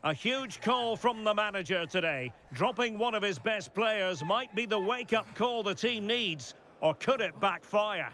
A huge call from the manager today. Dropping one of his best players might be the wake-up call the team needs, or could it backfire?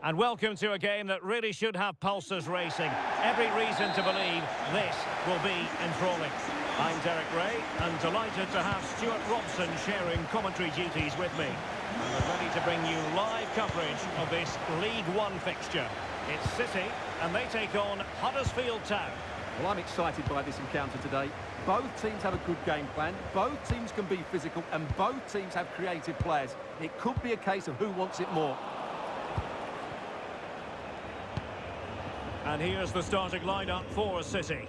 And welcome to a game that really should have pulses racing. Every reason to believe this will be enthralling. I'm Derek Ray, and delighted to have Stuart Robson sharing commentary duties with me. And we're ready to bring you live coverage of this League One fixture. It's City, and they take on Huddersfield Town. Well, I'm excited by this encounter today. Both teams have a good game plan, both teams can be physical, and both teams have creative players. It could be a case of who wants it more. And here's the starting lineup for City.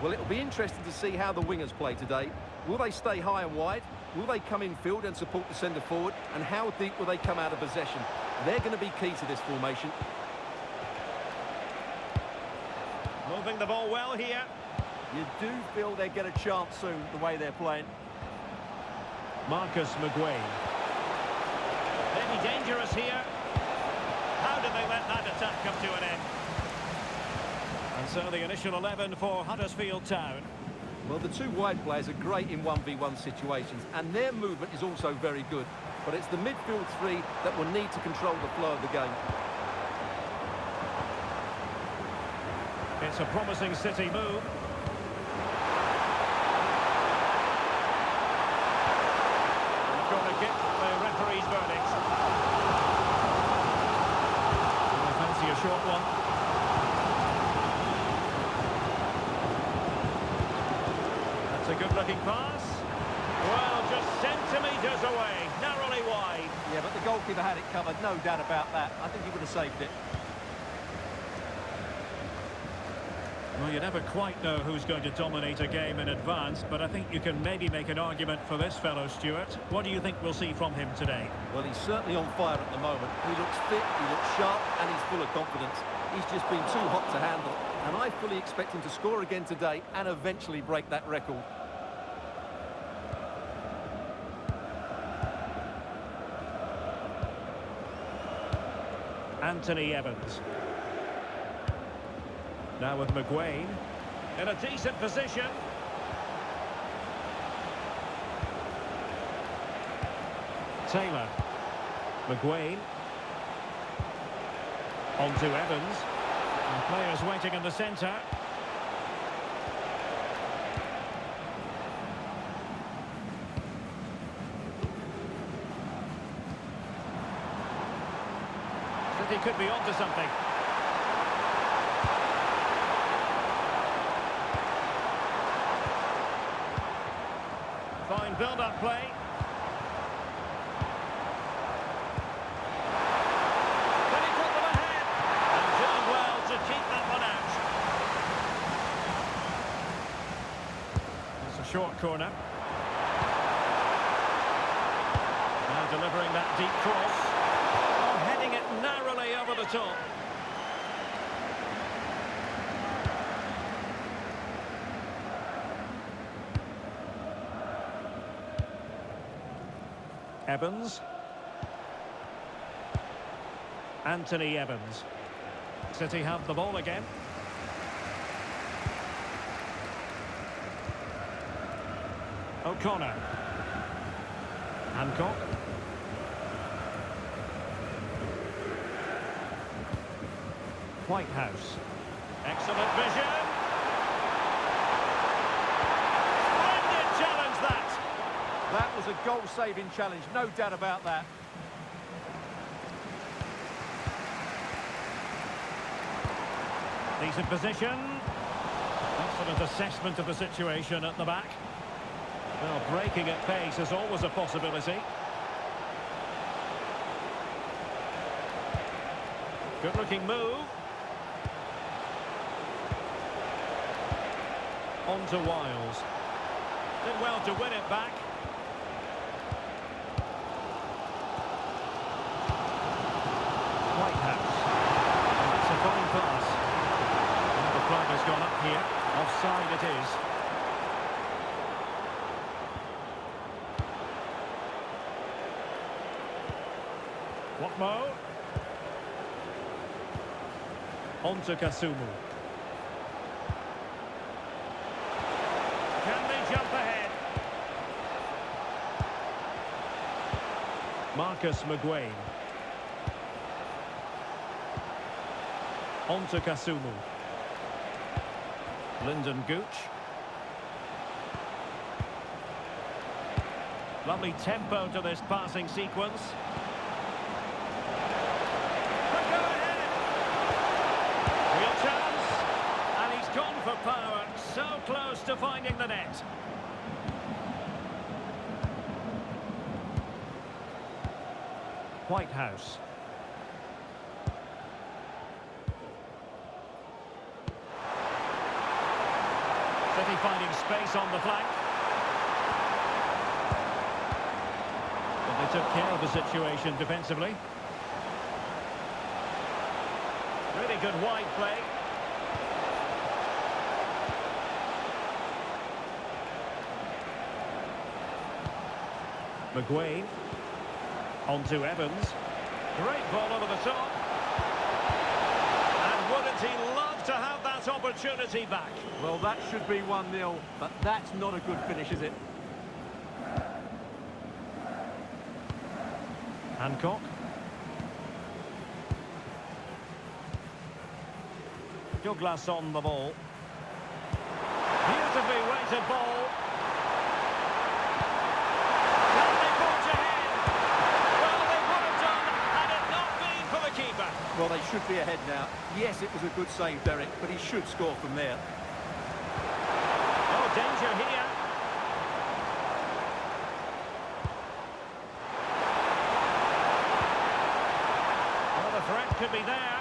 Well, it'll be interesting to see how the wingers play today. Will they stay high and wide? Will they come in field and support the centre forward? And how deep will they come out of possession? They're going to be key to this formation. Moving the ball well here. You do feel they get a chance soon, the way they're playing. Marcus McGuane. Maybe dangerous here. How did they let that attack come to an end? And so the initial 11 for Huddersfield Town. Well, the two wide players are great in 1v1 situations, and their movement is also very good. But it's the midfield three that will need to control the flow of the game. It's a promising City move. Gonna get the referee's verdict. I fancy a short one. That's a good-looking pass. Well, just centimetres away, narrowly wide. Yeah, but the goalkeeper had it covered, no doubt about that. I think he would have saved it. Well, you never quite know who's going to dominate a game in advance, but I think you can maybe make an argument for this fellow, Stuart. What do you think we'll see from him today? Well, he's certainly on fire at the moment. He looks fit, he looks sharp, and he's full of confidence. He's just been too hot to handle, and I fully expect him to score again today and eventually break that record. Anthony Evans. Now with McGuane. In a decent position. Taylor. McGuane. On to Evans. And players waiting in the centre. City could be onto something. Fine build-up play. Can he put them ahead? And doing well to keep that one out. It's a short corner. Now delivering that deep cross. Oh, heading it narrowly over the top. Evans. Anthony Evans. City have the ball again. O'Connor. Hancock. Whitehouse. Excellent vision. Splendid challenge that. That was a goal-saving challenge, no doubt about that. Decent position. Excellent assessment of the situation at the back. Well, breaking at pace is always a possibility. Good-looking move. On to Wiles. Did well to win it back. Whitehouse. That's a fine pass. And the flag has gone up here. Offside it is. Watmo. On to Kasumu. Marcus McGuane. On to Kasumu. Lyndon Gooch. Lovely tempo to this passing sequence. Could go ahead. Real chance. And he's gone for power. So close to finding the net. Whitehouse. City finding space on the flank. But they took care of the situation defensively. Really good wide play. McGuane. On to Evans. Great ball over the top. And wouldn't he love to have that opportunity back? Well, that should be 1-0, but that's not a good finish, is it? Hancock. Douglas on the ball. Beautifully weighted ball. Can they forge ahead? Well, they would have done had it not been for the keeper. Well, they should be ahead now. Yes, it was a good save, Derek, but he should score from there. Oh, danger here. Well, the threat could be there.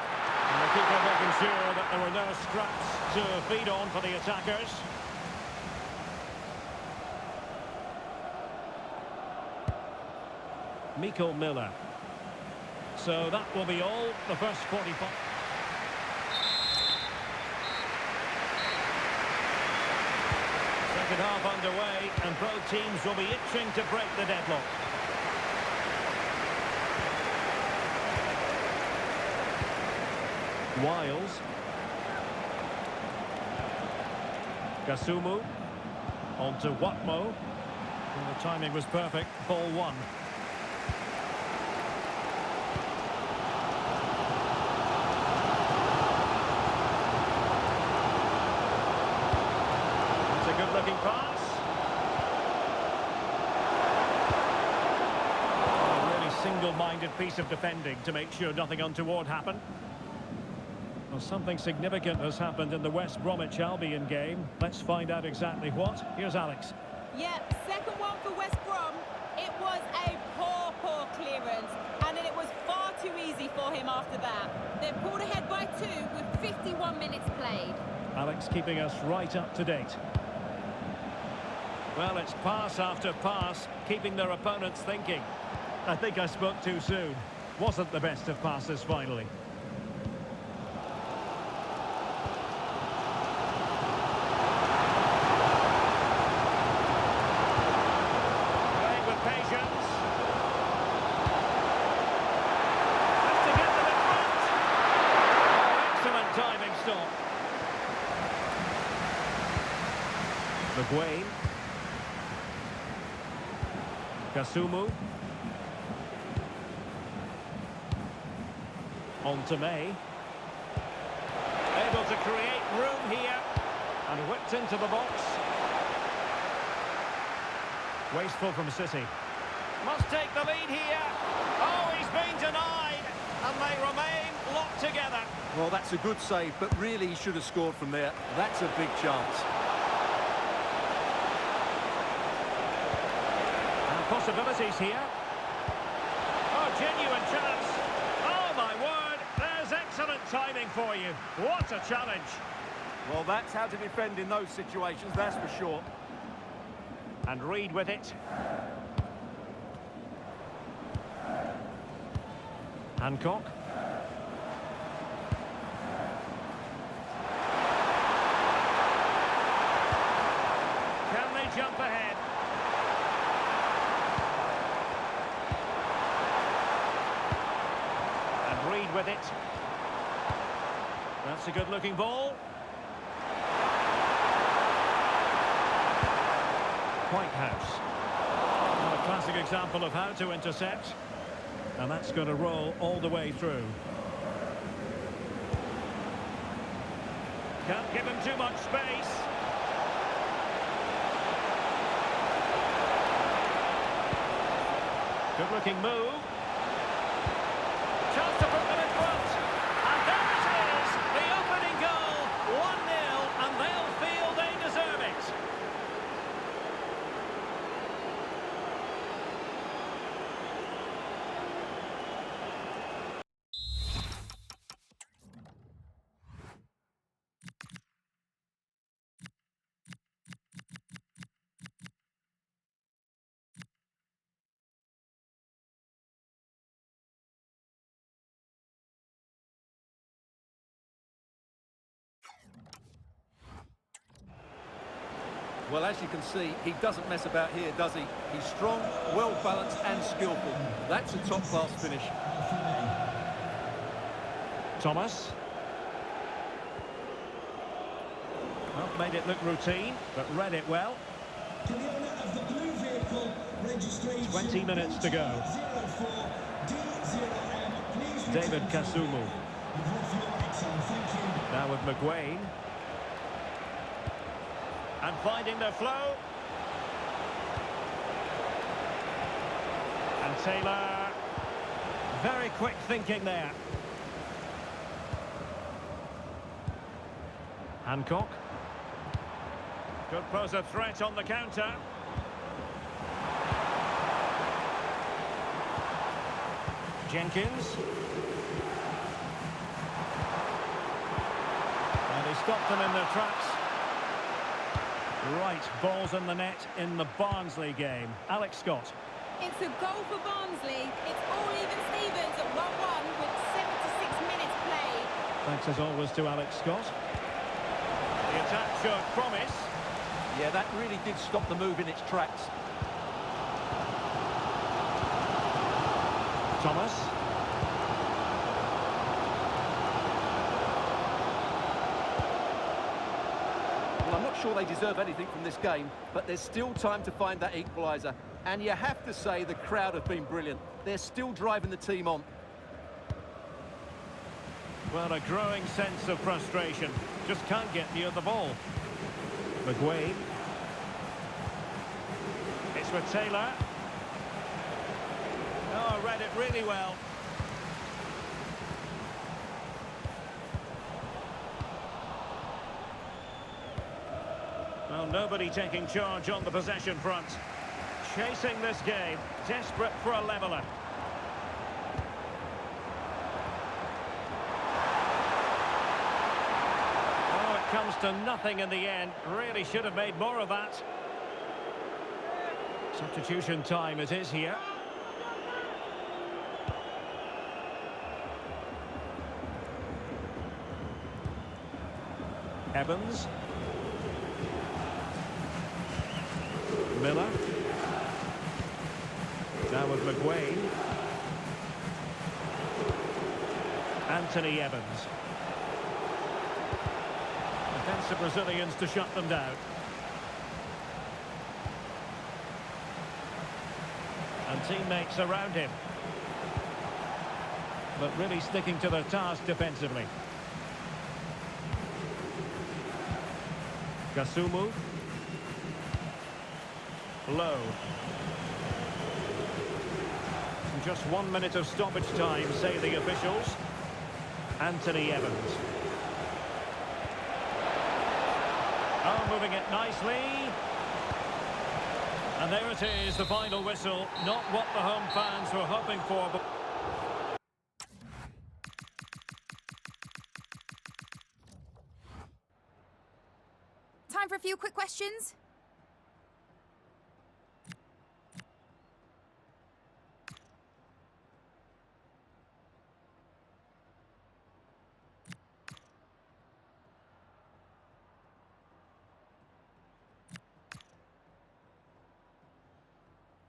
And the keeper making sure that there were no scraps to feed on for the attackers. Miko Miller. So that will be all, the first 45. Second half underway, and both teams will be itching to break the deadlock. Wiles. Kasumu. On to Watmo. And the timing was perfect. Ball one. It's a good-looking pass. A really single-minded piece of defending to make sure nothing untoward happened. Well, something significant has happened in the West Bromwich Albion game. Let's find out exactly what. Here's Alex. Yep, second one for West Brom. It was a poor clearance, and then it was far too easy for him after that. They've pulled ahead by 2 with 51 minutes played. Alex keeping us right up to date. Well, it's pass after pass, keeping their opponents thinking. I think I spoke too soon. Wasn't the best of passes finally. McGuane. Kasumu. On to May. Able to create room here. And whipped into the box. Wasteful from City. Must take the lead here. Oh, he's been denied. And they remain locked together. Well, that's a good save, but really he should have scored from there. That's a big chance. Possibilities here. Oh, genuine chance. Oh, my word. There's excellent timing for you. What a challenge. Well, that's how to defend in those situations, that's for sure. And Reed with it. Hancock. Can they jump ahead? Reed with it. That's a good-looking ball. Whitehouse. Well, a classic example of how to intercept. And that's going to roll all the way through. Can't give him too much space. Good looking move. Chance to put them in front. And there it is, the opening goal. 1-0, and they'll feel they deserve it. Well, as you can see, he doesn't mess about here, does he? He's strong, well-balanced and skillful. That's a top-class finish. Thomas. Well, made it look routine, but read it well. 20 minutes to go. David Kasumu. Now with McGuane. And finding the flow. And Taylor. Very quick thinking there. Hancock. Could pose a threat on the counter. Jenkins. And he stopped them in their tracks. Right, balls in the net in the Barnsley game. Alex Scott. It's a goal for Barnsley. It's all even Stevens at 1-1 with 76 minutes played. Thanks as always to Alex Scott. The attack showed promise. Yeah, that really did stop the move in its tracks. Thomas. Well, I'm not sure they deserve anything from this game, but there's still time to find that equaliser. And you have to say the crowd have been brilliant. They're still driving the team on. Well, a growing sense of frustration. Just can't get near the ball. McGuane. It's with Taylor. Oh, read it really well. Well, nobody taking charge on the possession front. Chasing this game, desperate for a leveller. Oh, it comes to nothing in the end. Really should have made more of that. Substitution time it is here. Evans. Miller. Now with McGuane. Anthony Evans. Defensive Brazilians to shut them down. And teammates around him. But really sticking to their task defensively. Kasumu. Low. Just 1 minute of stoppage time, say the officials. Anthony Evans. Oh, moving it nicely. And there it is, the final whistle. Not what the home fans were hoping for, but... Time for a few quick questions.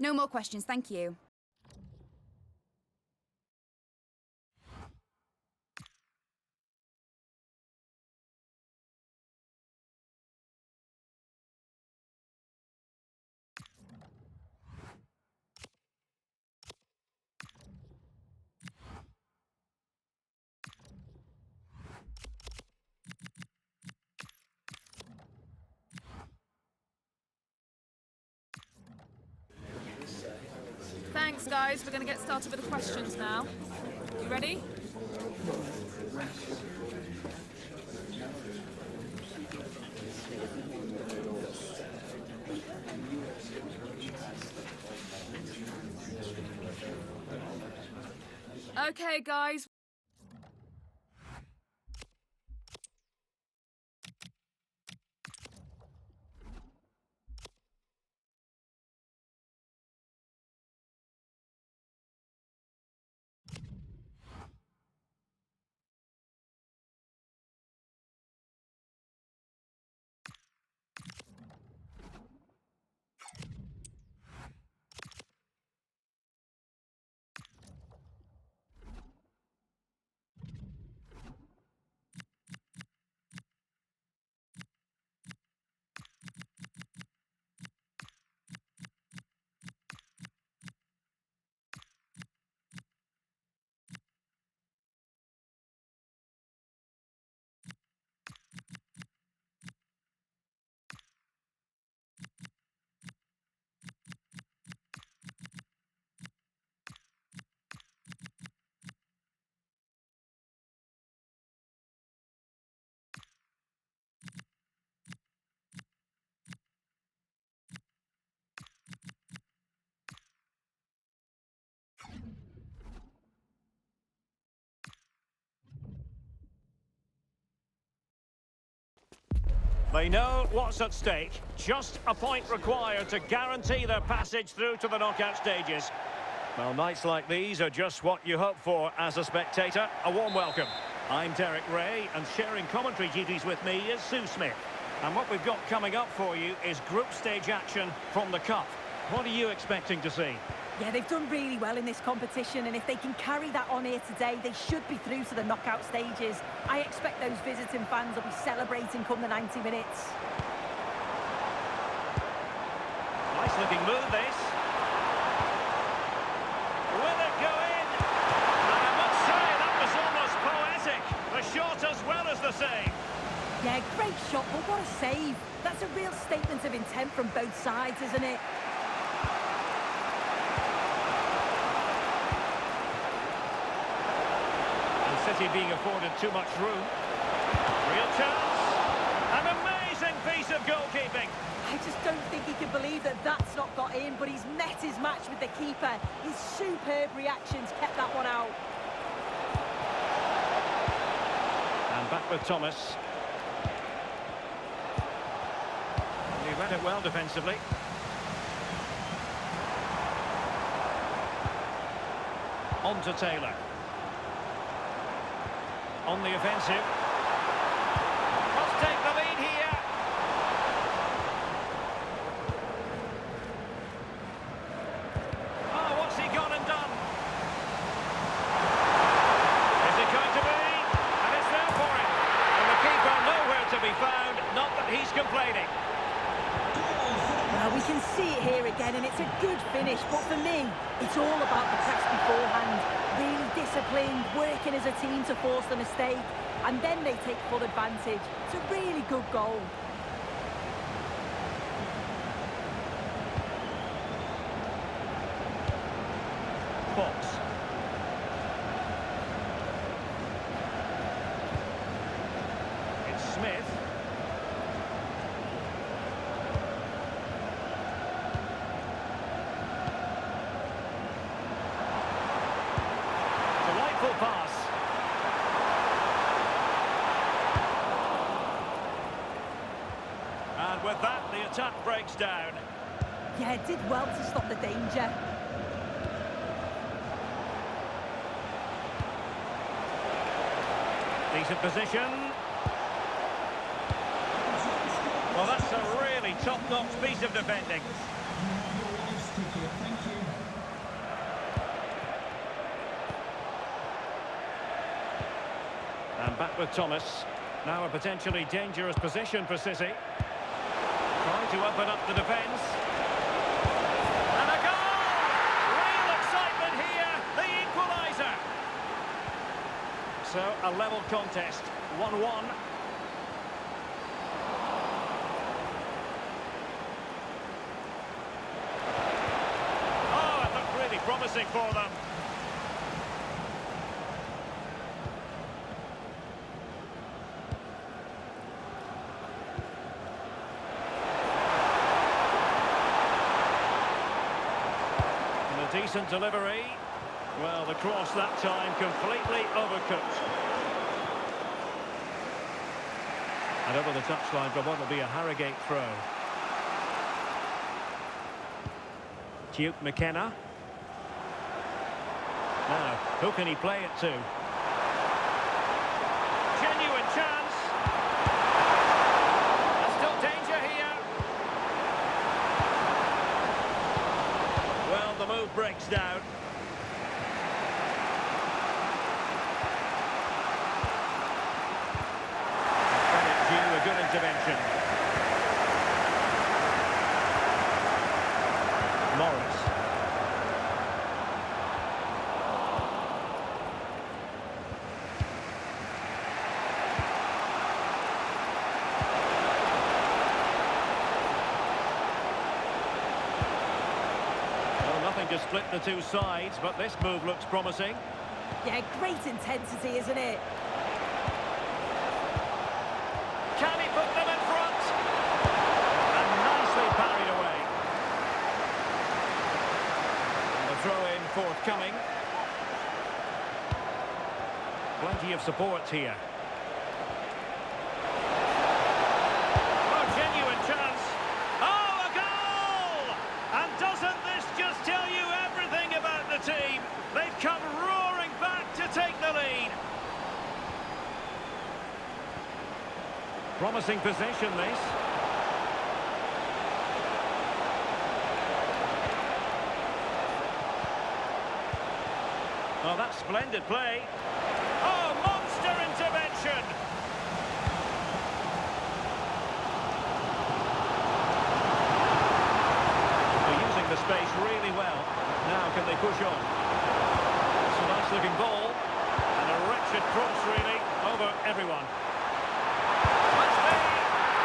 No more questions, thank you. Thanks, guys. We're going to get started with the questions now. You ready? Okay, guys. They know what's at stake. Just a point required to guarantee their passage through to the knockout stages. Well, nights like these are just what you hope for as a spectator. A warm welcome. I'm Derek Ray, and sharing commentary duties with me is Sue Smith. And what we've got coming up for you is group stage action from the Cup. What are you expecting to see? Yeah, they've done really well in this competition, and if they can carry that on here today, they should be through to the knockout stages. I expect those visiting fans will be celebrating come the 90 minutes. Nice looking move, this. Will it go in? And I must say, that was almost poetic. The shot as well as the save. Yeah, great shot, but what a save. That's a real statement of intent from both sides, isn't it? City being afforded too much room. Real chance. An amazing piece of goalkeeping. I just don't think he can believe that that's not got in, but he's met his match with the keeper. His superb reactions kept that one out. And back with Thomas. He read it well defensively. On to Taylor. On the offensive. Must take the lead here. Oh, what's he gone and done? Is it going to be? And it's there for him. And the keeper nowhere to be found. Not that he's complaining. Well, we can see it here again, and it's a good finish, but for me, it's all about the press beforehand. Really disciplined, working as a team to force the mistake, and then they take full advantage. It's a really good goal. Fox. It's Smith. Pass. And with that, the attack breaks down. Yeah, it did well to stop the danger. Decent position. Well, that's a really top-notch piece of defending. And back with Thomas. Now a potentially dangerous position for City. Trying to open up the defence. And a goal! Real excitement here, the equaliser. So, a level contest, 1-1. promising for them. And a decent delivery. Well, the cross that time completely overcooked. And over the touchline for what will be a Harrogate throw. Duke McKenna. Now, who can he play it to? Genuine chance. There's still danger here. Well, the move breaks down. Credit due, a good intervention. Morris. Well, nothing to split the two sides, but this move looks promising. Yeah, great intensity, isn't it? Can he put them in front? And nicely parried away. The throw-in forthcoming. Plenty of support here. Oh, genuine chance. Oh, a goal! And doesn't this just tell you everything about the team? They've come roaring back to take the lead. Promising possession, this. Oh, that's splendid play. Oh, monster intervention! They're using the space really well. Now can they push on? It's a nice-looking ball. And a wretched cross, really, over everyone. Must be.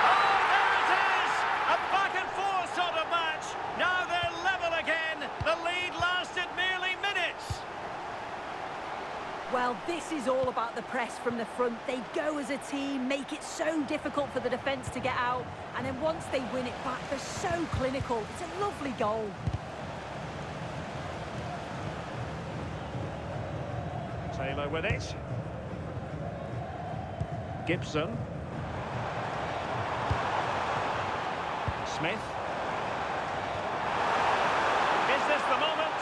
Oh, there it is! A back-and-forth sort of match. Now they're level again. The lead lasted merely minutes. Well, this is all about the press from the front. They go as a team, make it so difficult for the defence to get out, and then once they win it back, they're so clinical. It's a lovely goal. Taylor with it. Gibson. Smith. Is this the moment?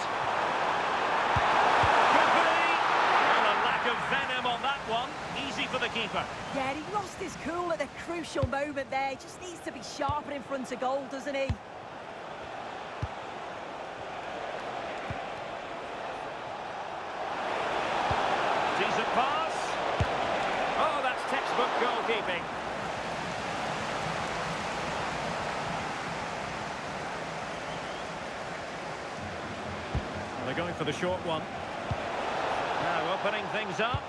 Could be. And a lack of venom on that one. Easy for the keeper. Yeah, he lost his cool at a crucial moment there. He just needs to be sharper in front of goal, doesn't he? Decent pass. Oh, that's textbook goalkeeping. They're going for the short one. Now opening things up.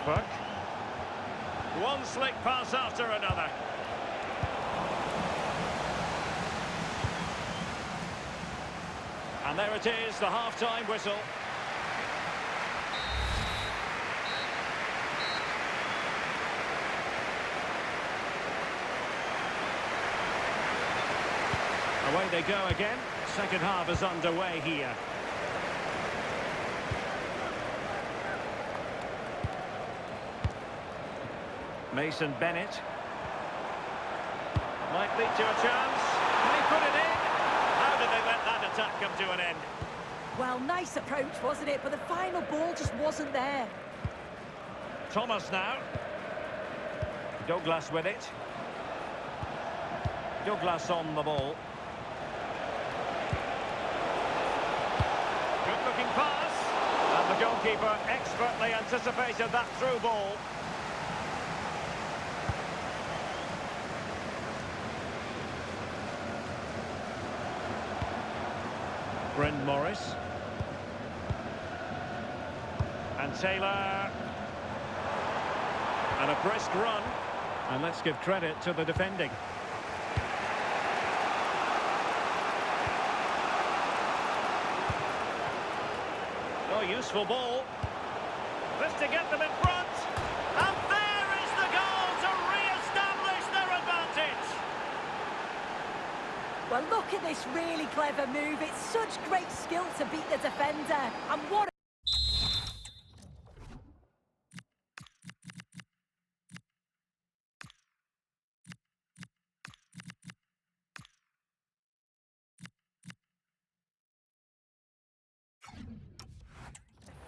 Burke. One slick pass after another. And there it is, the half-time whistle. Away they go again. Second half is underway here. Mason Bennett. Might lead to a chance. Can he put it in? How did they let that attack come to an end? Well, nice approach, wasn't it? But the final ball just wasn't there. Thomas now. Douglas with it. Douglas on the ball. Good-looking pass. And the goalkeeper expertly anticipated that through ball. Bryn Morris. And Taylor. And a brisk run. And let's give credit to the defending. a useful ball. This to get them in front. And there is the goal to re-establish their advantage. Well, look at this really clever move. It's such great skill to beat the defender. And what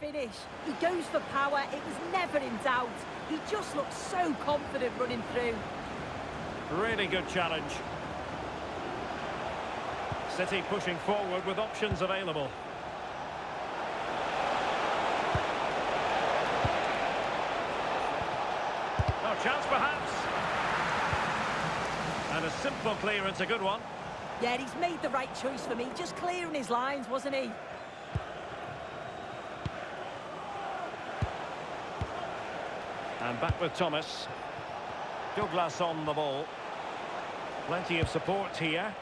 finish. He goes for power. It was never in doubt. He just looks so confident running through. Really good challenge. City pushing forward with options available. No chance perhaps. And a simple clearance, a good one. Yeah, he's made the right choice for me. Just clearing his lines, wasn't he? And back with Thomas. Douglas on the ball. Plenty of support here.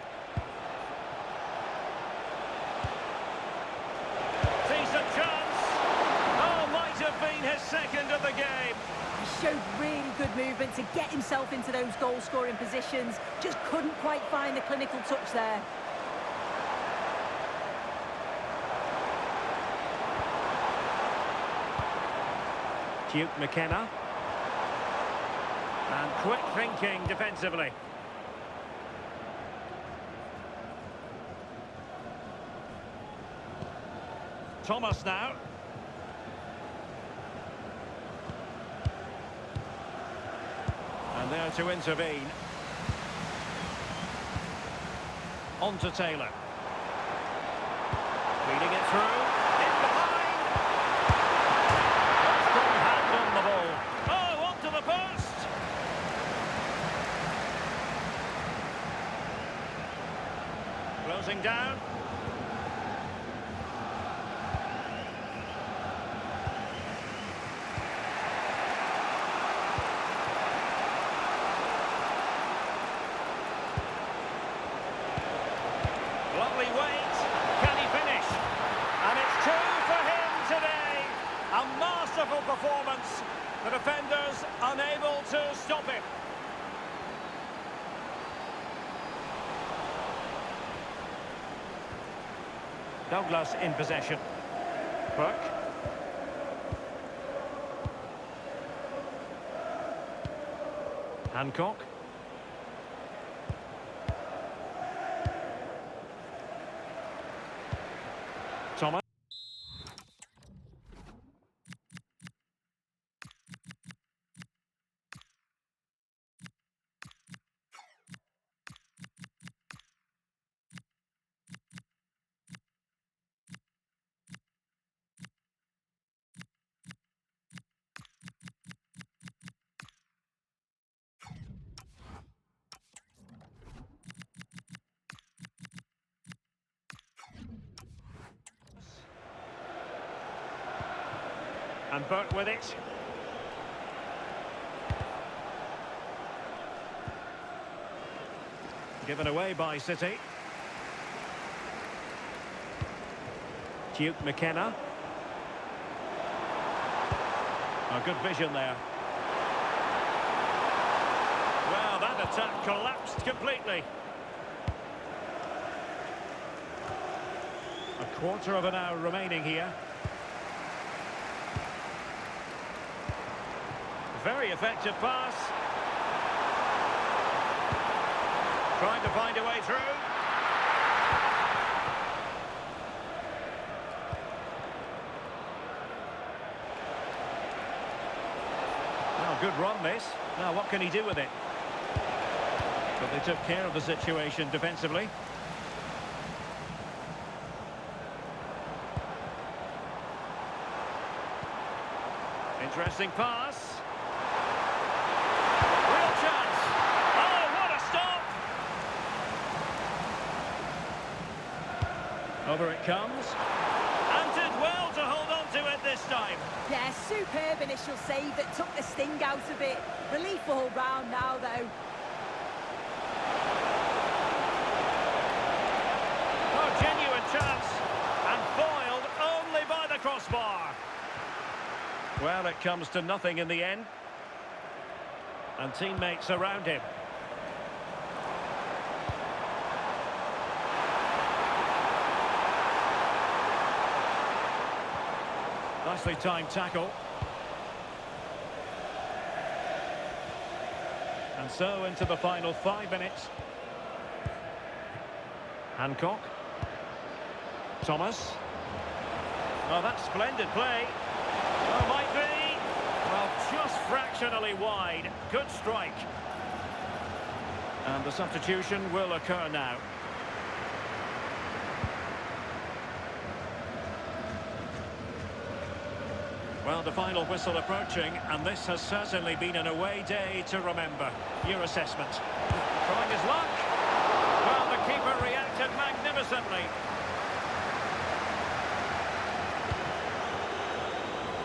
Decent chance. Oh, might have been his second of the game. He showed really good movement to get himself into those goal-scoring positions. Just couldn't quite find the clinical touch there. Duke McKenna. And quick thinking defensively. Thomas now. And there to intervene. On to Taylor. Feeding it through. In behind. Strong hand on the ball. Oh, onto the post. Closing down. Lovely weight. Can he finish? And it's two for him today. A masterful performance. The defenders unable to stop him. Douglas in possession. Burke. Hancock. Thomas. And Burke with it. Given away by City. Duke McKenna. Oh, good vision there. Well, that attack collapsed completely. A quarter of an hour remaining here. Very effective pass. Trying to find a way through. Now, good run this. Now, what can he do with it? But they took care of the situation defensively. Interesting pass. Real chance. Oh, what a stop! Over it comes. And did well to hold on to it this time. Yeah, superb initial save that took the sting out of it. Relief all round now, though. Oh, genuine chance. And foiled only by the crossbar. Well, it comes to nothing in the end. And teammates around him. Nicely timed tackle. And so into the final 5 minutes. Hancock. Thomas. Oh, that's splendid play. Oh, might be. Well, just fractionally wide. Good strike. And the substitution will occur now. Well, the final whistle approaching, and this has certainly been an away day to remember. Your assessment? Trying his luck. Well, the keeper reacted magnificently.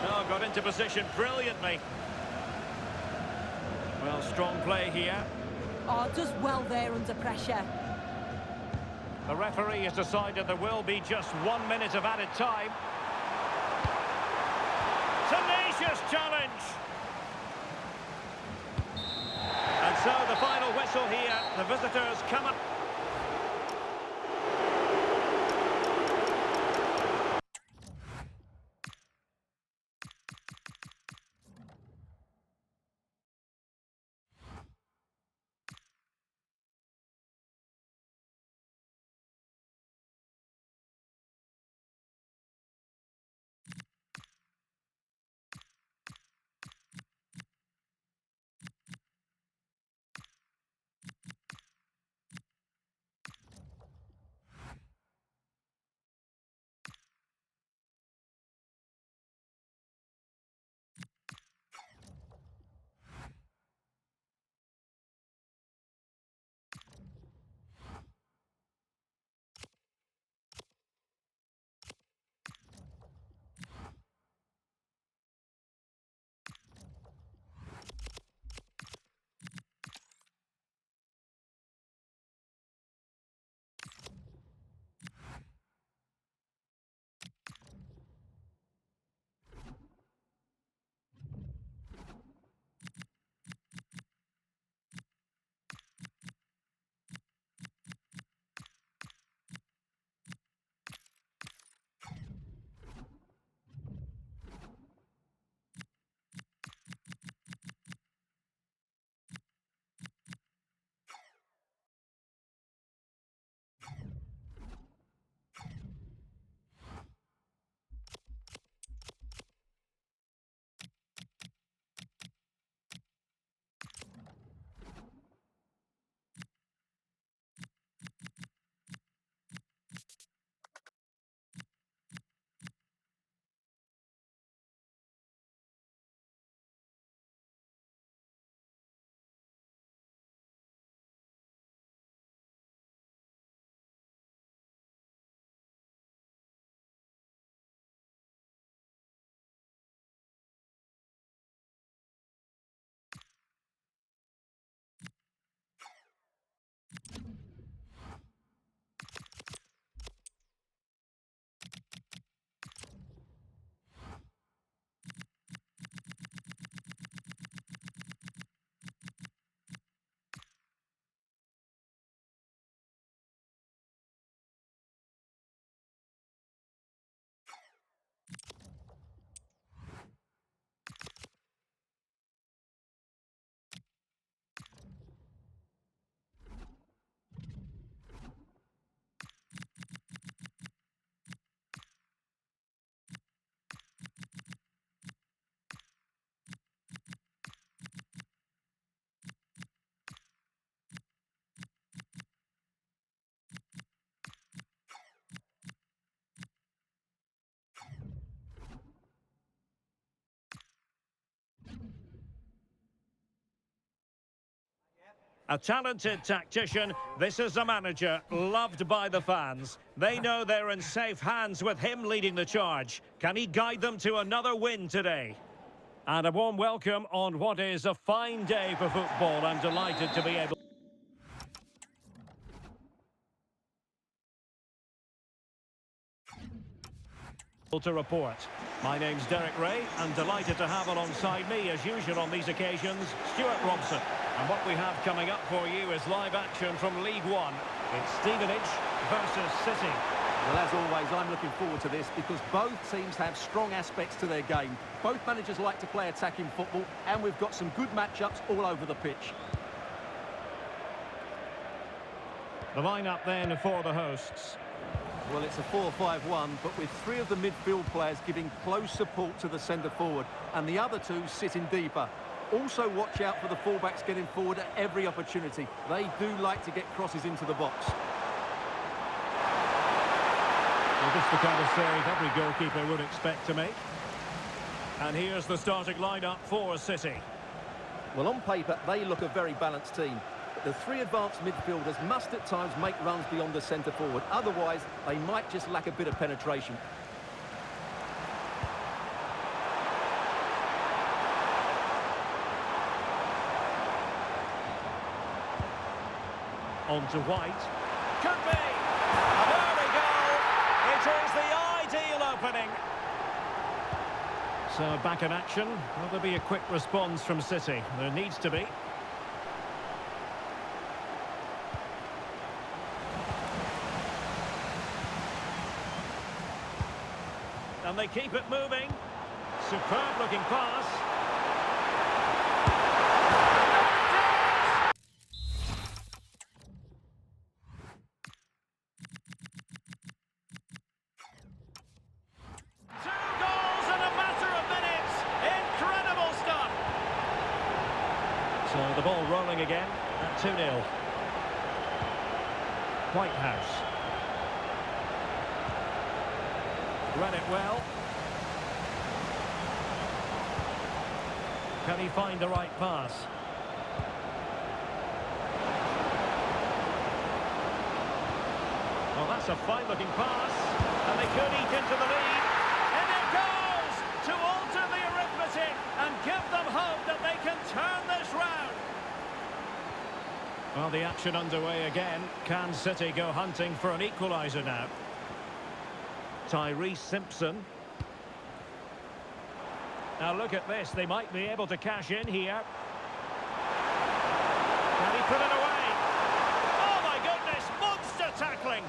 Oh, got into position brilliantly. Well, strong play here. Oh, does well there under pressure. The referee has decided there will be just 1 minute of added time. Tenacious challenge! And so the final whistle here. The visitors come up. A talented tactician, this is a manager loved by the fans. They know they're in safe hands with him leading the charge. Can he guide them to another win today? And a warm welcome on what is a fine day for football. I'm delighted to be able... To report. My name's Derek Ray, and delighted to have alongside me, as usual on these occasions, Stuart Robson. And what we have coming up for you is live action from League One. It's Stevenage versus City. Well, as always, I'm looking forward to this because both teams have strong aspects to their game. Both managers like to play attacking football, and we've got some good matchups all over the pitch. The lineup then for the hosts. Well, it's a 4-5-1, but with three of the midfield players giving close support to the centre-forward, and the other two sitting deeper. Also watch out for the fullbacks getting forward at every opportunity. They do like to get crosses into the box. Well, just the kind of save every goalkeeper would expect to make. And here's the starting lineup for City. Well, on paper, they look a very balanced team. The three advanced midfielders must at times make runs beyond the centre-forward. Otherwise, they might just lack a bit of penetration. On to White. Could be! And there we go! It is the ideal opening. So, back in action. Will there be a quick response from City? There needs to be. And they keep it moving. Superb looking pass. Two goals in a matter of minutes. Incredible stuff. So the ball rolling again at 2-0. Whitehouse. Read it well. Can he find the right pass? Well, that's a fine-looking pass. And they could eat into the lead. And it goes to alter the arithmetic and give them hope that they can turn this round. Well, the action underway again. Can City go hunting for an equaliser now? Tyrese Simpson. Now look at this, they might be able to cash in here. Can he put it away? Oh my goodness, monster tackling!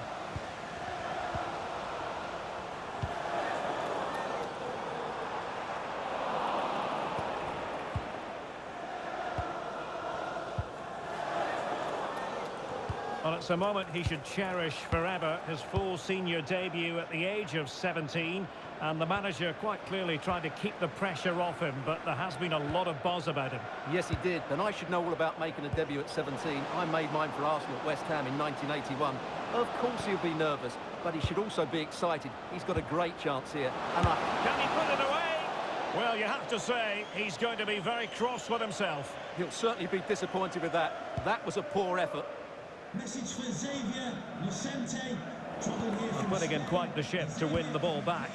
Well, it's a moment he should cherish forever, his full senior debut at the age of 17, and the manager quite clearly tried to keep the pressure off him, but there has been a lot of buzz about him. Yes, he did, and I should know all about making a debut at 17. I made mine for Arsenal at West Ham in 1981. Of course he'll be nervous, but he should also be excited. He's got a great chance here. Can he put it away? Well, you have to say, he's going to be very cross with himself. He'll certainly be disappointed with that. That was a poor effort. Message for Xavier, Lucente, putting in quite the shift to win the ball back.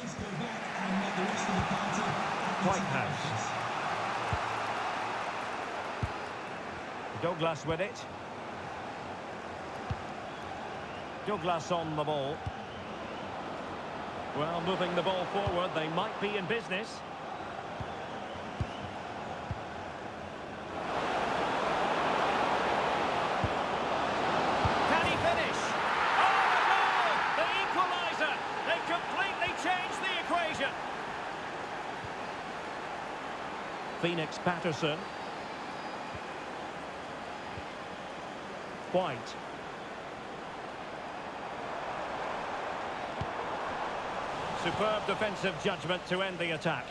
Whitehouse. Douglas with it. Douglas on the ball. Well, moving the ball forward, they might be in business. Phoenix Patterson. White. Superb defensive judgment to end the attack.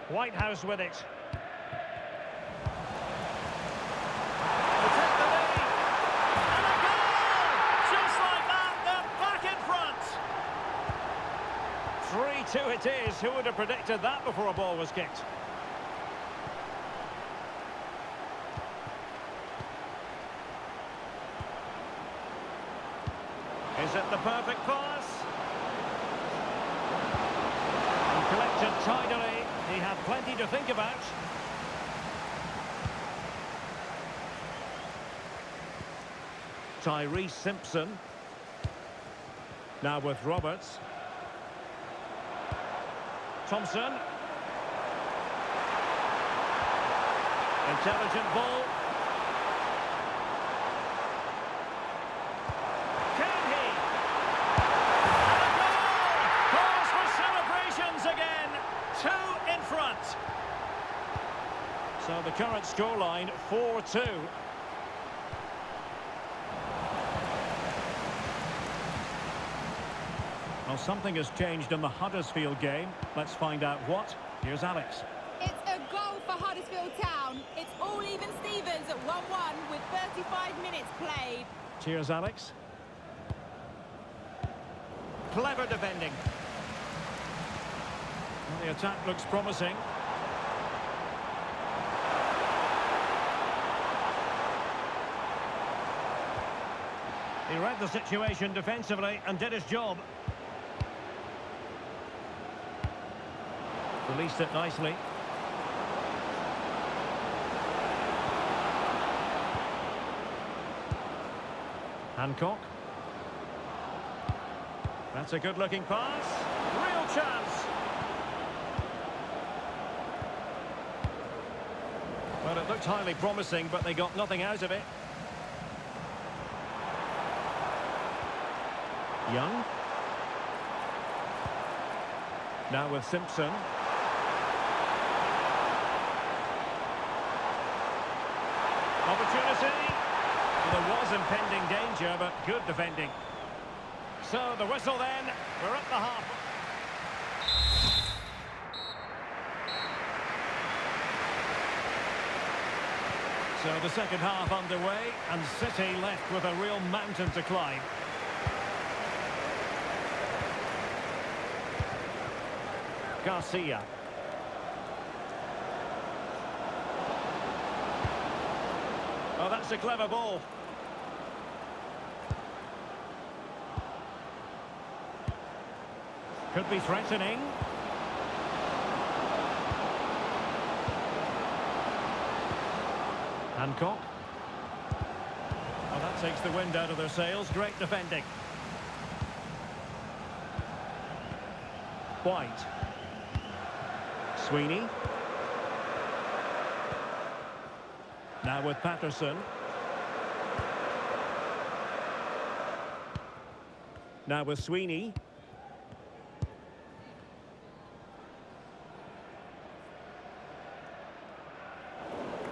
Whitehouse with it. Protect the lead. And a goal! Just like that, they're back in front. 3-2 it is. Who would have predicted that before a ball was kicked? Is it the perfect pass? And collected tidily. He had plenty to think about. Tyrese Simpson. Now with Roberts. Thompson. Intelligent ball. Can he? And a goal! Calls for celebrations again. 2 in front. So the current scoreline 4-2. Well, something has changed in the Huddersfield game. Let's find out what. Here's Alex. It's a goal for Huddersfield Town. It's all even Stevens at 1-1 with 35 minutes played. Cheers, Alex. Clever defending. Well, the attack looks promising. He read the situation defensively and did his job. Released it nicely. Hancock. That's a good-looking pass. Real chance. Well, it looked highly promising, but they got nothing out of it. Young. Now with Simpson. Opportunity. Well, there was impending danger, but good defending. So the whistle then. We're at the half. So the second half underway, and City left with a real mountain to climb. Garcia. Oh, that's a clever ball. Could be threatening. Hancock. Well, that takes the wind out of their sails. Great defending. White. Sweeney. Now with Patterson. Now with Sweeney.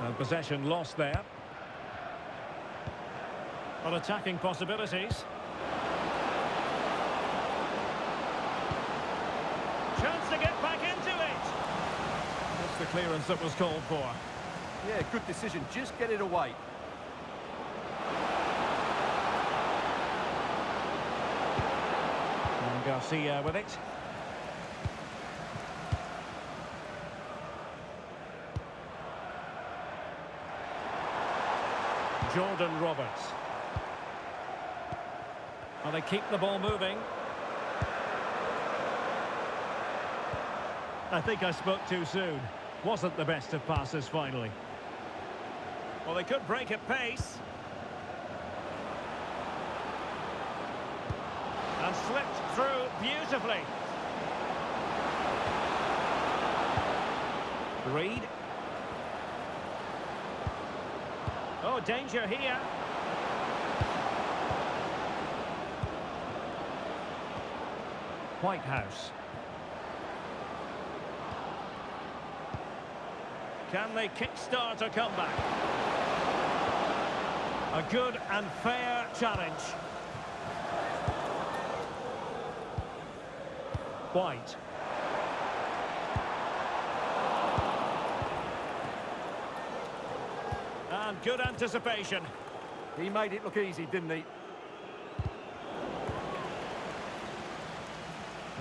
And possession lost there. On attacking possibilities. Chance to get back into it. That's the clearance that was called for. Yeah, good decision. Just get it away. And Garcia with it. Jordan Roberts. Well, they keep the ball moving. I think I spoke too soon. Wasn't the best of passes finally. Well, they could break at pace. And slipped through beautifully. Reed. Oh, danger here. Whitehouse. Can they kickstart a comeback? A good and fair challenge. White. And good anticipation. He made it look easy, didn't he?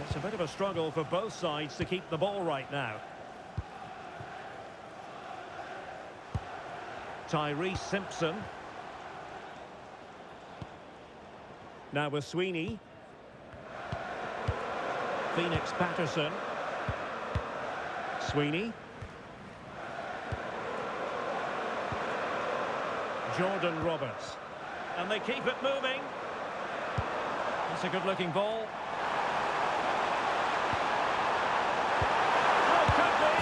It's a bit of a struggle for both sides to keep the ball right now. Tyrese Simpson. Now with Sweeney. Phoenix Patterson. Sweeney. Jordan Roberts. and they keep it moving. It's a good-looking ball. Oh, could be.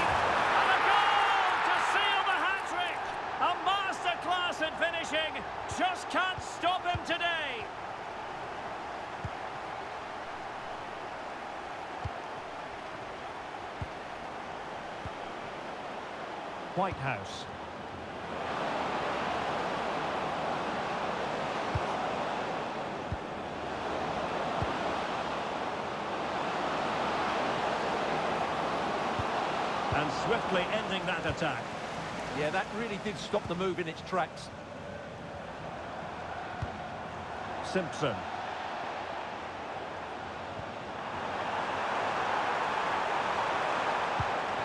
And a goal to seal the hat-trick. A masterclass at finishing. Just can't stop him today. Whitehouse. And swiftly ending that attack. Yeah, that really did stop the move in its tracks. Simpson.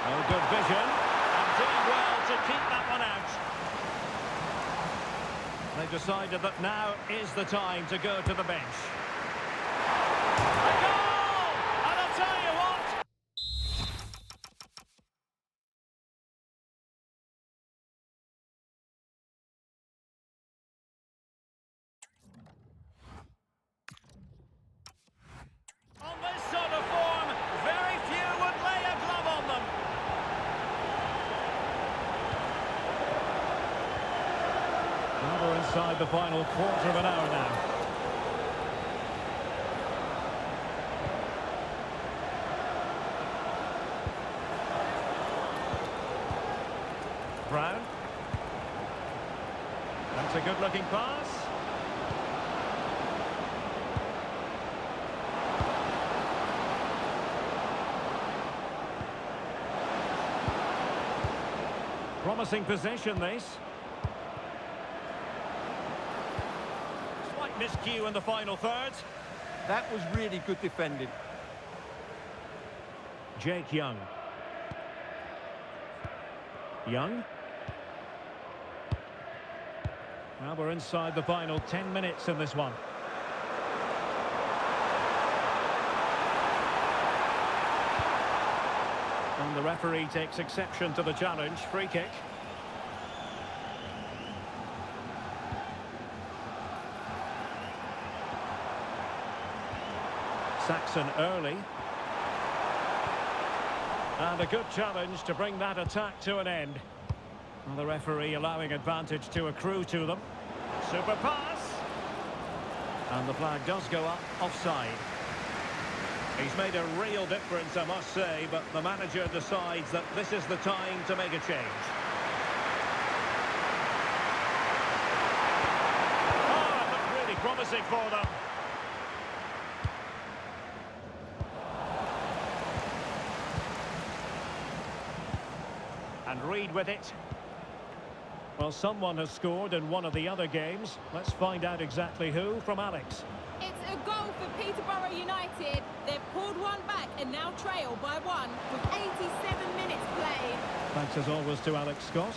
Oh, good vision. And doing well to keep that one out. They've decided that now is the time to go to the bench. A goal! And I'll tell you what, on this sort of form, very few would lay a glove on them. Now we're inside the final quarter of an hour now. Brown. That's a good-looking pass. Promising possession, this. Slight miscue in the final third. That was really good defending. Jake Young. Young. Now we're inside the final 10 minutes in this one. And the referee takes exception to the challenge. Free kick. Saxon early. And a good challenge to bring that attack to an end. Well, the referee allowing advantage to accrue to them. Super pass. And the flag does go up, offside. He's made a real difference, I must say, but the manager decides that this is the time to make a change. Oh, it looked really promising for them. And Reed with it. Well, someone has scored in one of the other games. Let's find out exactly who from Alex. It's a goal for Peterborough United. They've pulled one back and now trail by one with 87 minutes played. Thanks as always to Alex Scott.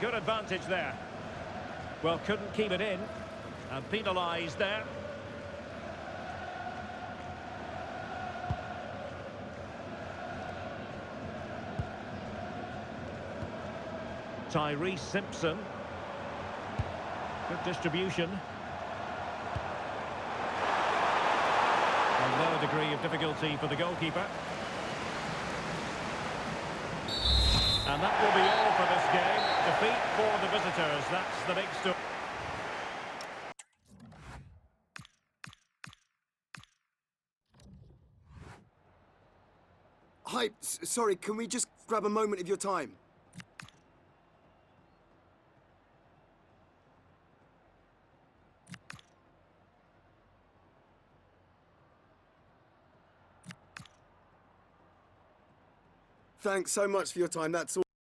Good advantage there. Well, couldn't keep it in. And penalised there. Tyrese Simpson. Good distribution. A low degree of difficulty for the goalkeeper. And that will be all for this game. Defeat for the visitors. That's the big story. Hi, sorry, can we just grab a moment of your time? Thanks so much for your time, that's all.